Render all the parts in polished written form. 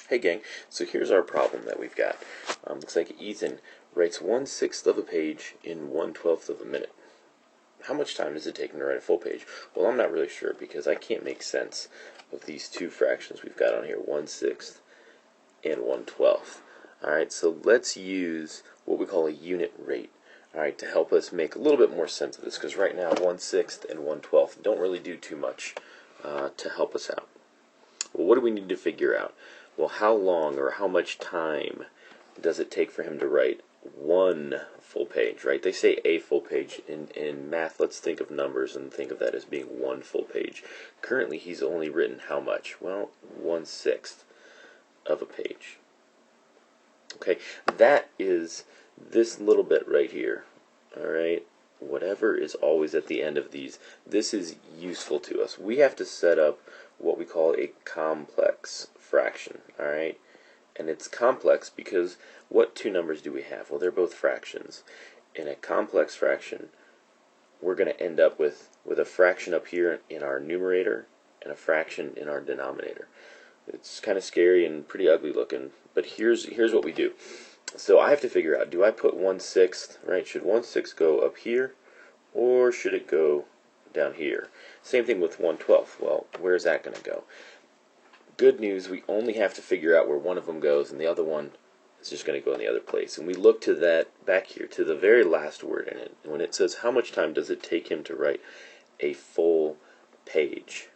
Hey gang, so here's our problem that we've got. Looks like Ethan writes 1/6 of a page in 1/12 of a minute. How much time does it take him to write a full page? Well, I'm not really sure because I can't make sense of these two fractions we've got on here, 1/6 and 1/12. Alright, so let's use what we call a unit rate, alright, to help us make a little bit more sense of this, because right now 1/6 and 1/12 don't really do too much to help us out. Well, what do we need to figure out? Well, how long or how much time does it take for him to write one full page, right? They say a full page. In math, let's think of numbers and think of that as being one full page. Currently, he's only written how much? Well, 1/6 of a page. Okay, that is this little bit right here. Alright, whatever is always at the end of these, this is useful to us. We have to set up what we call a complex fraction, alright? And it's complex because what two numbers do we have? Well, they're both fractions. In a complex fraction, we're going to end up with a fraction up here in our numerator and a fraction in our denominator. It's kind of scary and pretty ugly looking, but here's what we do. So I have to figure out, do I put 1/6, right? Should 1/6 go up here, or should it go down here? Same thing with 1/12. Well, where's that going to go? Good news, we only have to figure out where one of them goes, and the other one is just going to go in the other place. And we look to that back here, to the very last word in it, when it says how much time does it take him to write a full page.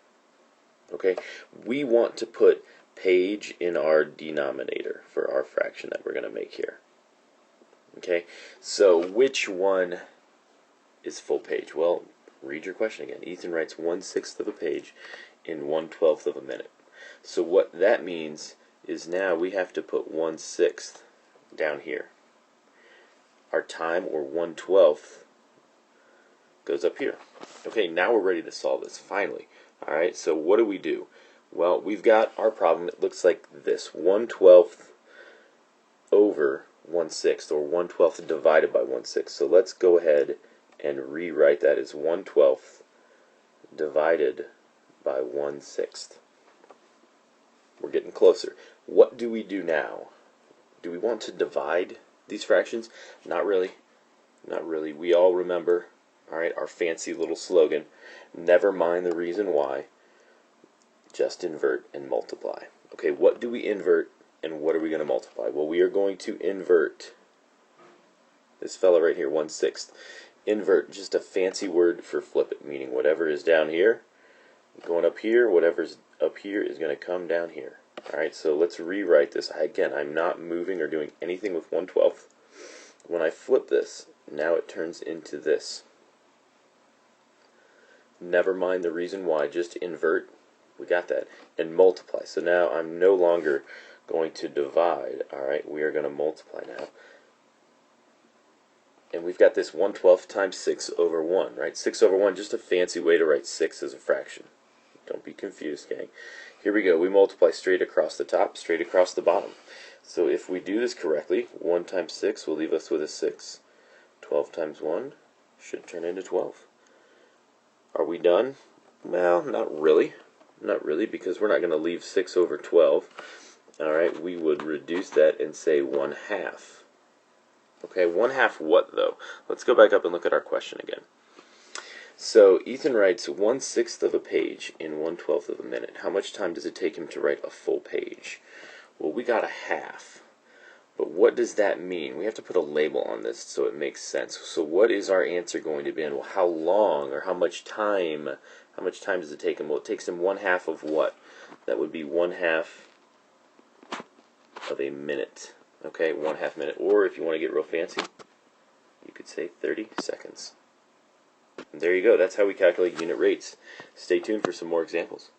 Okay, we want to put page in our denominator for our fraction that we're going to make here. Okay, so which one is full page? Well, read your question again. Ethan writes 1/6 of a page in 1/12 of a minute. So what that means is now we have to put 1/6 down here. Our time, or 1/12, goes up here. Okay, now we're ready to solve this, finally. Alright, so what do? Well, we've got our problem. It looks like this: 1/12 over 1/6, or 1/12 divided by 1/6. So let's go ahead and rewrite that as 1/12 divided by 1/6. We're getting closer. What do we do now? Do we want to divide these fractions? Not really. Not really. We all remember, alright, our fancy little slogan: never mind the reason why, just invert and multiply. Okay, what do we invert and what are we going to multiply? Well, we are going to invert this fella right here, 1/6. Invert, just a fancy word for flip it, meaning whatever is down here, going up here, whatever's up here is going to come down here. Alright, so let's rewrite this. Again, I'm not moving or doing anything with 1/12. When I flip this, now it turns into this. Never mind the reason why, just invert. We got that. And multiply. So now I'm no longer going to divide. Alright, we are going to multiply now. And we've got this 1/12 times 6 over 1, right? 6 over 1, just a fancy way to write 6 as a fraction. Don't be confused, gang. Here we go. We multiply straight across the top, straight across the bottom. So if we do this correctly, 1 times 6 will leave us with a 6. 12 times 1 should turn into 12. Are we done? Well, not really. Not really, because we're not going to leave 6 over 12. Alright, we would reduce that and say 1/2. Okay, 1/2 what, though? Let's go back up and look at our question again. So Ethan writes 1/6 of a page in 1/12 of a minute. How much time does it take him to write a full page? Well, we got a half. But what does that mean? We have to put a label on this so it makes sense. So what is our answer going to be? And well, how long or how much time does it take him? Well, it takes him 1/2 of what? That would be 1/2 of a minute. Okay, 1/2 minute. Or if you want to get real fancy, you could say 30 seconds. And there you go. That's how we calculate unit rates. Stay tuned for some more examples.